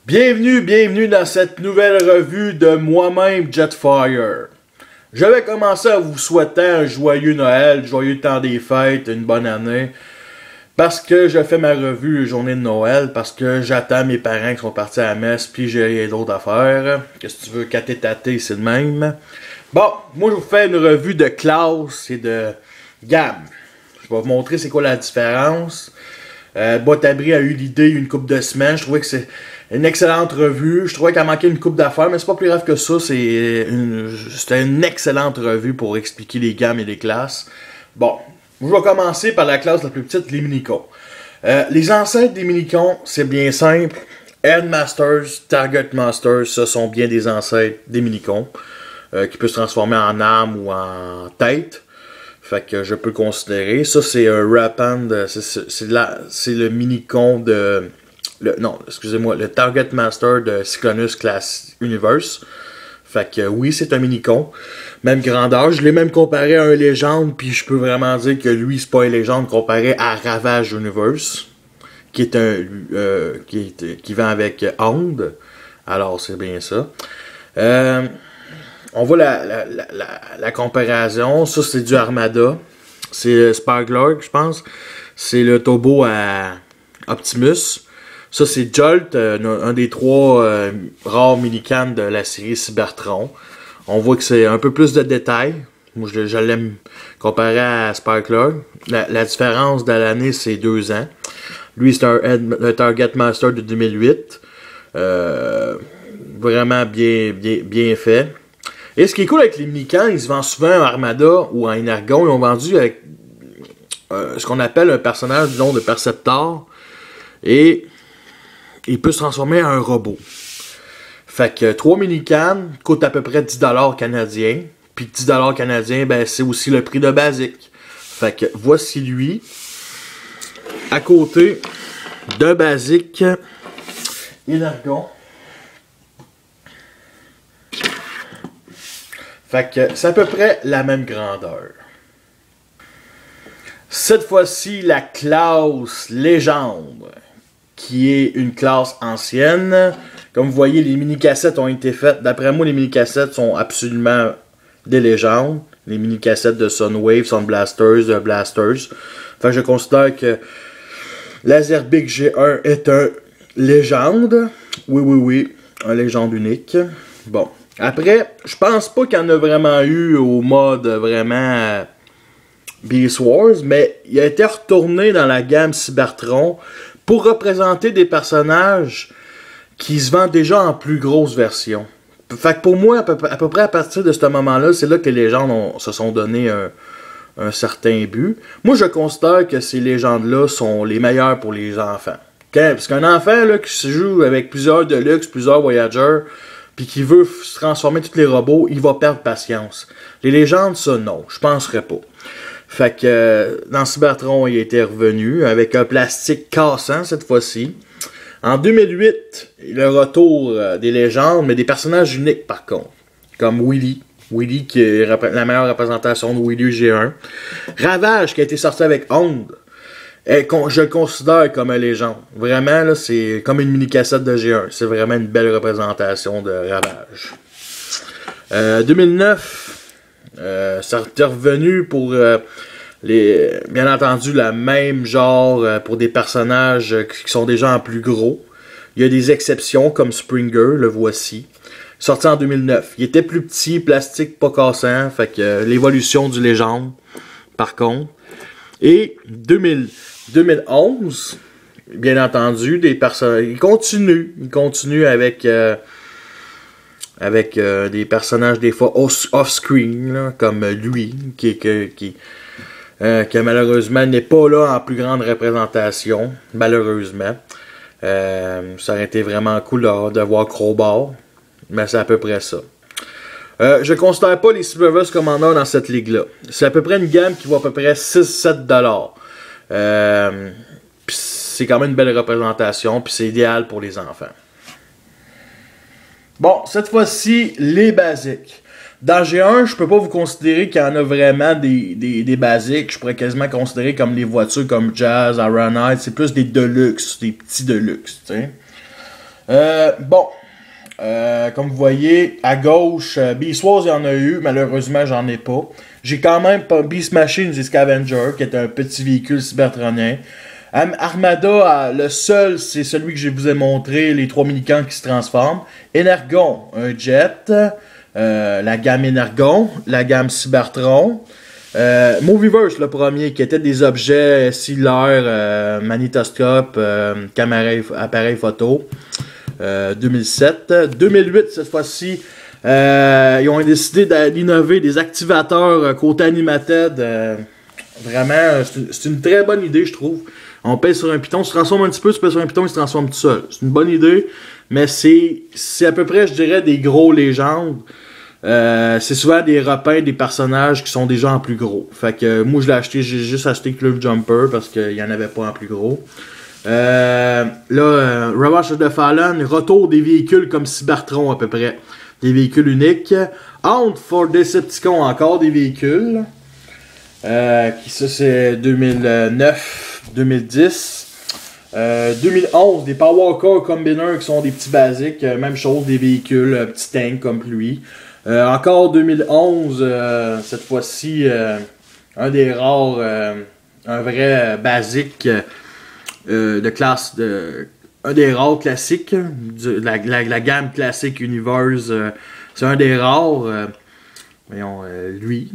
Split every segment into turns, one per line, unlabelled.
Bienvenue dans cette nouvelle revue de moi-même Jetfire. Je vais commencer à vous souhaiter un joyeux Noël, joyeux temps des fêtes, une bonne année. Parce que je fais ma revue journée de Noël, parce que j'attends mes parents qui sont partis à la messe, puis j'ai rien d'autre à faire. Qu'est-ce que tu veux, cater, c'est le même. Bon, moi je vous fais une revue de classe et de gamme. Je vais vous montrer c'est quoi la différence. Botabri a eu l'idée une couple de semaines, je trouvais que c'est une excellente revue. Je trouvais qu'elle manquait une coupe d'affaires, mais c'est pas plus grave que ça. C'était une excellente revue pour expliquer les gammes et les classes. Bon, je vais commencer par la classe la plus petite, les minicons. Les ancêtres des minicons, c'est bien simple. Headmasters, Target Masters, ce sont bien des ancêtres des minicons qui peuvent se transformer en arme ou en tête. Fait que je peux considérer. Ça, c'est un Rapand. C'est le minicon de... le Target Master de Cyclonus Class Universe. Fait que oui, c'est un minicon. Même grandeur. Je l'ai même comparé à un légende, puis je peux vraiment dire que lui, c'est pas un légende comparé à Ravage Universe, qui est qui vend avec Hound. Alors, c'est bien ça. On voit la comparaison. Ça, c'est du Armada. C'est Sparkler, je pense. C'est le Turbo à Optimus. Ça, c'est Jolt, un des trois rares minicans de la série Cybertron. On voit que c'est un peu plus de détails. Moi, je l'aime comparé à Sparkler. La différence de l'année, c'est 2 ans. Lui, c'est un Target Master de 2008. Vraiment bien fait. Et ce qui est cool avec les minicans, ils se vendent souvent en Armada ou en Energon. Ils ont vendu avec ce qu'on appelle un personnage du nom de Perceptor. Et il peut se transformer en un robot. Fait que 3 minicans coûtent à peu près 10$ canadiens. Puis 10$ canadiens, ben, c'est aussi le prix de basique. Fait que voici lui. À côté de basique Energon. Fait que c'est à peu près la même grandeur. Cette fois-ci, la classe légende, qui est une classe ancienne. Comme vous voyez, les mini-cassettes ont été faites. D'après moi, les mini-cassettes sont absolument des légendes. Les mini-cassettes de Sunwave, Sunblasters, de Blasters. Fait que je considère que Laserbeak G1 est un légende. Oui, un légende unique. Bon. Après, je pense pas qu'il y en a vraiment eu au mode vraiment Beast Wars, mais il a été retourné dans la gamme Cybertron pour représenter des personnages qui se vendent déjà en plus grosse version. Fait que pour moi, à peu près à partir de ce moment-là, c'est là que les légendes se sont donné un certain but. Moi, je considère que ces légendes-là sont les meilleures pour les enfants. Parce qu'un enfant là, qui se joue avec plusieurs Deluxe, plusieurs Voyagers, puis qui veut se transformer tous les robots, il va perdre patience. Les légendes, ça, non. Je penserais pas. Fait que dans Cybertron, il était revenu avec un plastique cassant cette fois-ci. En 2008, le retour des légendes, mais des personnages uniques par contre. Comme Willy. Willy qui est la meilleure représentation de Willy G1. Ravage qui a été sorti avec Hound. Je le considère comme une légende. Vraiment, là, c'est comme une mini-cassette de G1. C'est vraiment une belle représentation de Ravage. 2009, ça est revenu pour bien entendu, la même genre pour des personnages qui sont déjà en plus gros. Il y a des exceptions comme Springer, le voici. Sorti en 2009. Il était plus petit, plastique pas cassant. Fait que l'évolution du légende, par contre. Et 2011, bien entendu, des personnages. Il continue avec des personnages des fois off-screen, comme lui, qui malheureusement n'est pas là en plus grande représentation, malheureusement. Ça aurait été vraiment cool de voir Crowbar, mais c'est à peu près ça. Je ne considère pas les Cyberverse Commander dans cette ligue-là. C'est à peu près une gamme qui vaut à peu près 6-7$. C'est quand même une belle représentation, puis c'est idéal pour les enfants. Bon, cette fois-ci, les basiques. Dans G1, je peux pas vous considérer qu'il y en a vraiment des basiques. Je pourrais quasiment considérer comme les voitures comme Jazz, Ironhide. C'est plus des Deluxe, des petits Deluxe, tu sais. Bon. Comme vous voyez, à gauche, Beast Wars, il y en a eu. Malheureusement, j'en ai pas. J'ai quand même pas Beast Machine et Scavenger, qui est un petit véhicule cybertronien. Armada, le seul, c'est celui que je vous ai montré, les 3 minicans qui se transforment. Energon, un jet. La gamme Energon, la gamme Cybertron. Movieverse, le premier, qui était des objets cellulaires, magnétoscope, appareil photo. 2007. 2008, cette fois-ci, ils ont décidé d'innover des activateurs côté Animated. Vraiment, c'est une très bonne idée, je trouve. On pèse sur un piton, se transforme un petit peu, tu pèses sur un piton, il se transforme tout seul. C'est une bonne idée, mais c'est à peu près, je dirais, des gros légendes. C'est souvent des repeints des personnages qui sont déjà en plus gros. Fait que moi, je l'ai acheté, j'ai juste acheté Cliff Jumper parce qu'il n'y en avait pas en plus gros. Revenge of the Fallen, retour des véhicules comme Cybertron à peu près. Des véhicules uniques. Hunt for Decepticon, encore des véhicules. Ça c'est 2009, 2010. 2011, des Power Core Combiner qui sont des petits basiques. Même chose, des véhicules, petits tanks comme lui. Encore 2011, cette fois-ci, un des rares, un vrai basique. De classe un des rares classiques la gamme classique Universe, c'est un des rares, voyons, lui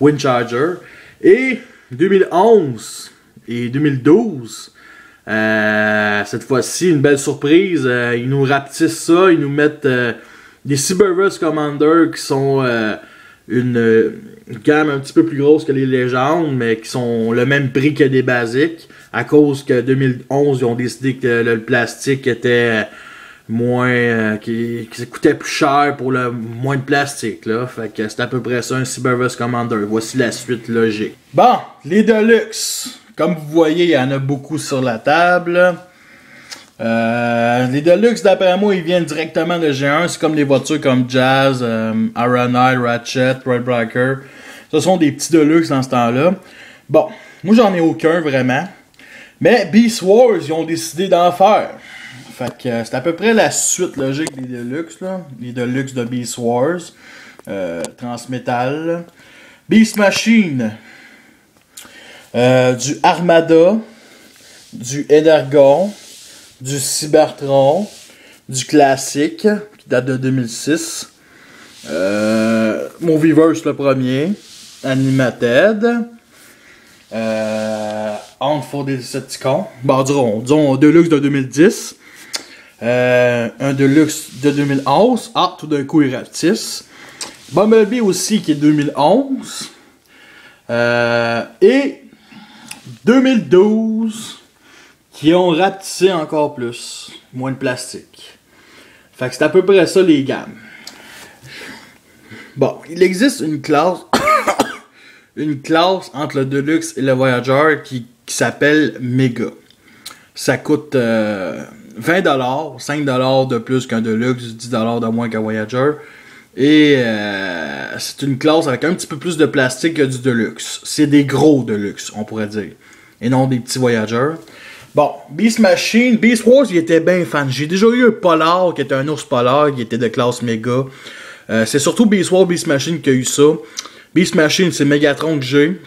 Windcharger. Et 2011 et 2012, cette fois-ci une belle surprise, ils nous rapetissent ça, ils nous mettent des Cyberverse Commander qui sont une gamme un petit peu plus grosse que les légendes, mais qui sont le même prix que des basiques, à cause que 2011, ils ont décidé que le plastique était moins... qui coûtait plus cher pour le moins de plastique, là. Fait que c'est à peu près ça, un Cyberverse Commander. Voici la suite logique. Bon, les Deluxe. Comme vous voyez, il y en a beaucoup sur la table. Les Deluxe, d'après moi, ils viennent directement de G1. C'est comme les voitures comme Jazz, Ironhide, Ratchet, Threadbreaker. Ce sont des petits Deluxe dans ce temps-là. Bon, moi j'en ai aucun vraiment. Mais Beast Wars, ils ont décidé d'en faire. Fait que c'est à peu près la suite logique des Deluxe, là. Les Deluxe de Beast Wars. Transmetal. Beast Machine. Du Armada. Du Energon. Du Cybertron. Du classique, qui date de 2006. Movieverse, le premier. Animated. Hunt for Decepticon. Bon, disons Deluxe de 2010. Un Deluxe de 2011. Ah, tout d'un coup, il rapetisse. Bumblebee aussi, qui est 2011. Et 2012, qui ont rapetissé encore plus. Moins de plastique. Fait que c'est à peu près ça, les gammes. Bon, il existe une classe... une classe entre le Deluxe et le Voyager qui s'appelle Mega. Ça coûte 20$, 5$ de plus qu'un Deluxe, 10$ de moins qu'un Voyager. Et c'est une classe avec un petit peu plus de plastique que du Deluxe. C'est des gros Deluxe, on pourrait dire. Et non des petits Voyagers. Bon, Beast Machine, Beast Wars, il était bien fan. J'ai déjà eu un Polar qui était un ours polaire qui était de classe Mega. C'est surtout Beast Wars, Beast Machine qui a eu ça. Beast Machine, c'est Megatron que j'ai,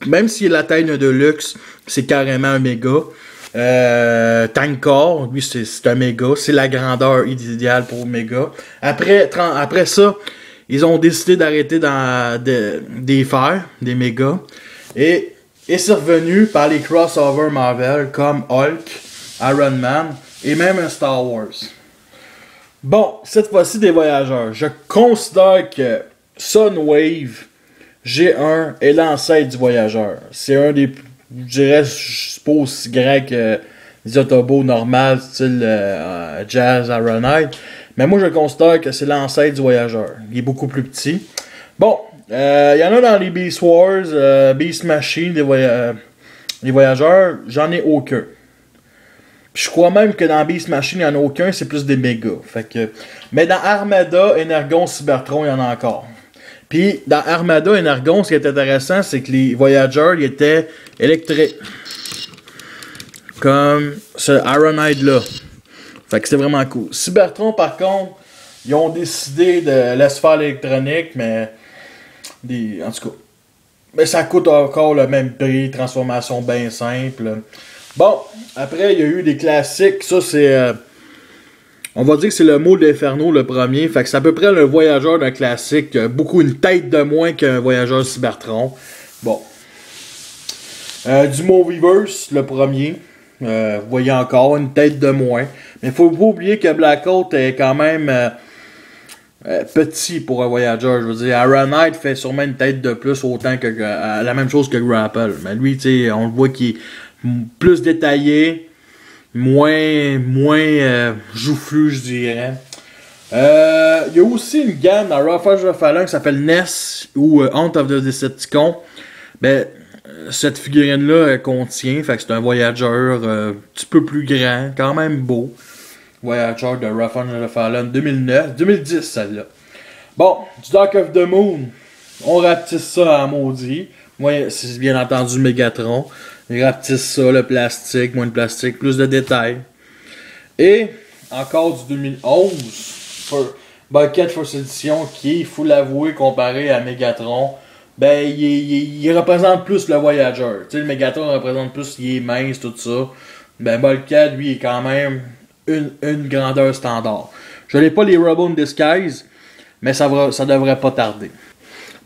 même s'il est la taille d'un Deluxe, c'est carrément un méga. Tankor, lui c'est un méga, c'est la grandeur idéale pour méga. Après ça, ils ont décidé d'arrêter des faire, des mégas. Et c'est revenu par les crossovers Marvel comme Hulk, Iron Man et même un Star Wars. Bon, cette fois-ci des Voyageurs. Je considère que Sunwave G1 est l'ancêtre du Voyageur. C'est un des, je suppose, aussi grand que les Autobots normales, style Jazz, Ironhide. Mais moi, je considère que c'est l'ancêtre du Voyageur. Il est beaucoup plus petit. Bon, il y en a dans les Beast Wars, Beast Machine, les Voyageurs. J'en ai aucun. Puis je crois même que dans Beast Machine, il n'y en a aucun, c'est plus des mégas. Fait que, mais dans Armada, Energon, Cybertron, il y en a encore. Puis, dans Armada Energon, ce qui est intéressant, c'est que les Voyagers, ils étaient électriques. Comme ce Ironhide là. Fait que c'était vraiment cool. Cybertron, par contre, ils ont décidé de laisser faire l'électronique, mais... En tout cas... Mais ça coûte encore le même prix, transformation bien simple. Bon, après, il y a eu des classiques. Ça, c'est... on va dire que c'est le mot d'Inferno, le premier. Fait que c'est à peu près le voyageur d'un classique. Beaucoup une tête de moins qu'un voyageur Cybertron. Bon. Du Movieverse, le premier. Vous voyez encore, une tête de moins. Mais il faut pas oublier que Black Hawk est quand même petit pour un voyageur. Je veux dire, Iron Knight fait sûrement une tête de plus, autant que la même chose que Grapple. Mais lui, tu sais, on le voit qu'il est plus détaillé, moins joufflu, je dirais. Il y a aussi une gamme dans Ravage of Fallen qui s'appelle Ness ou Hunt of the Decepticons. Ben, cette figurine-là contient, fait que c'est un voyageur un petit peu plus grand, quand même beau. Voyageur de Ravage of Fallen 2010 celle-là. Bon, du Dark of the Moon, on rapetisse ça en maudit. Moi, c'est bien entendu Megatron. Ils rapetissent ça, le plastique, moins de plastique, plus de détails. Et encore du 2011, Bucket First Edition, qui, il faut l'avouer, comparé à Megatron, ben, il représente plus le voyageur. Tu sais, le Megatron représente plus, il est mince, tout ça. Ben, Bulkhead, lui, est quand même une grandeur standard. Je n'ai pas les Robo in Disguise, mais ça devrait pas tarder.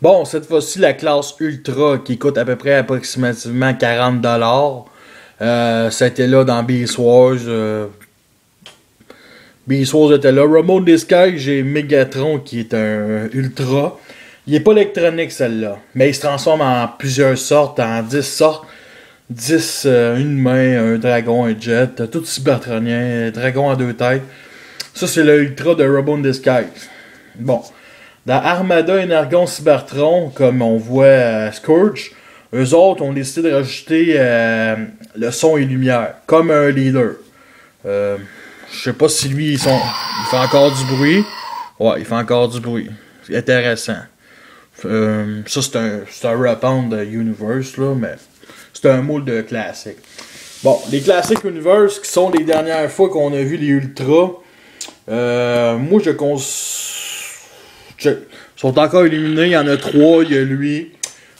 Bon, cette fois-ci, la classe Ultra, qui coûte à peu près approximativement 40$. C'était là dans Beast Wars. Beast Wars était là. Robo in Disguise, j'ai Megatron, qui est un Ultra. Il n'est pas électronique, celle-là. Mais il se transforme en plusieurs sortes, en 10 sortes. 10, une main, un dragon, un jet, tout cybertronien, un dragon à 2 têtes. Ça, c'est le Ultra de Robo in Disguise. Bon. Dans Armada, Energon, Cybertron, comme on voit à Scourge, eux autres ont décidé de rajouter le son et lumière, comme un leader. Je sais pas si lui, il fait encore du bruit. Ouais, il fait encore du bruit. C'est intéressant. Ça, c'est un repound de Universe, là, mais c'est un moule de classique. Bon, les classiques Universe, qui sont les dernières fois qu'on a vu les Ultras, moi, sont encore éliminés. Il y en a 3. Il y a lui,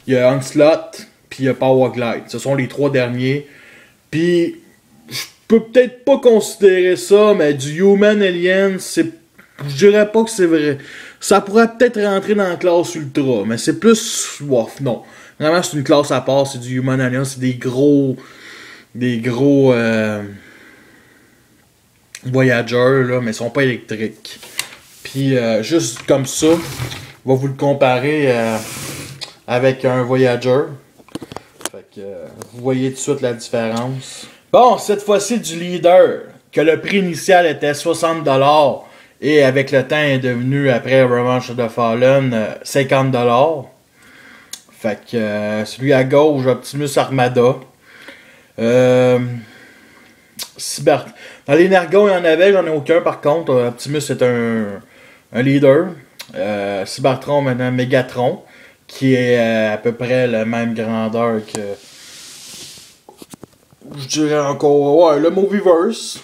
il y a Onslaught, puis il y a Powerglide. Ce sont les 3 derniers. Puis, je peux peut-être pas considérer ça, mais du Human Alien, je dirais pas que c'est vrai. Ça pourrait peut-être rentrer dans la classe Ultra, mais c'est plus... Ouf, non. Vraiment, c'est une classe à part. C'est du Human Alien. C'est des gros voyageurs, là, mais ils sont pas électriques. Puis, juste comme ça, on va vous le comparer avec un Voyager. Fait que vous voyez tout de suite la différence. Bon, cette fois-ci du leader, que le prix initial était 60$, et avec le temps est devenu, après Revenge of the Fallen, 50$. Fait que celui à gauche, Optimus Armada. Dans les Nergons, il y en avait, j'en ai aucun par contre. Optimus est un leader. Cybertron, maintenant Megatron, qui est à peu près la même grandeur que... Je dirais encore... Ouais, le Movieverse,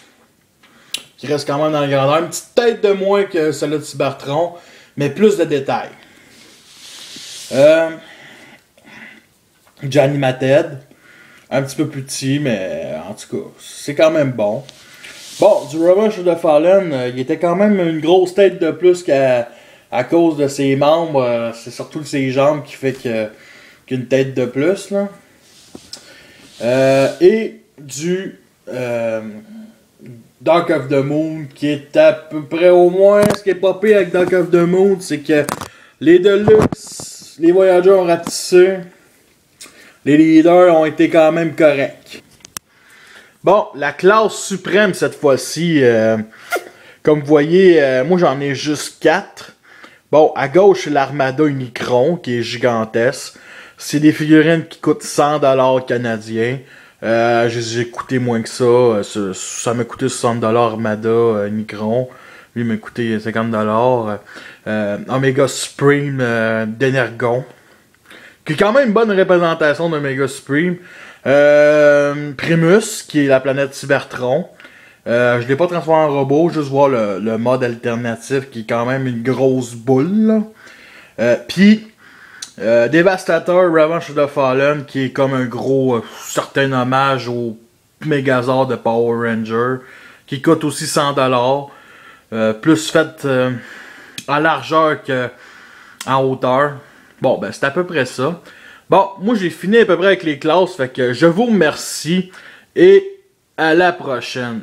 qui reste quand même dans la grandeur. Une petite tête de moins que celle de Cybertron, mais plus de détails. Johnny Mated, un petit peu plus petit, mais en tout cas, c'est quand même bon. Bon, du Revenge of the Fallen, il était quand même une grosse tête de plus à cause de ses membres. C'est surtout ses jambes qui fait qu'une tête de plus, là. Et du Dark of the Moon, qui est à peu près au moins... Ce qui est pas pire avec Dark of the Moon, c'est que les Deluxe, les Voyagers ont ratissé. Les leaders ont été quand même corrects. Bon, la classe suprême cette fois-ci, comme vous voyez, moi j'en ai juste 4. Bon, à gauche c'est l'Armada Unicron qui est gigantesque. C'est des figurines qui coûtent 100$ canadiens. J'ai coûté moins que ça. Ça m'a coûté 60$ Armada Unicron. Lui m'a coûté 50$. Omega Supreme d'Energon, qui est quand même une bonne représentation d'Omega Supreme. Primus, qui est la planète Cybertron. Je l'ai pas transformé en robot, juste voir le mode alternatif qui est quand même une grosse boule. Puis, Devastator Revenge of the Fallen qui est comme un gros certain hommage au Megazord de Power Ranger qui coûte aussi 100$. Plus fait en largeur qu'en hauteur. Bon, ben c'est à peu près ça. Bon, moi j'ai fini à peu près avec les classes, fait que je vous remercie et à la prochaine.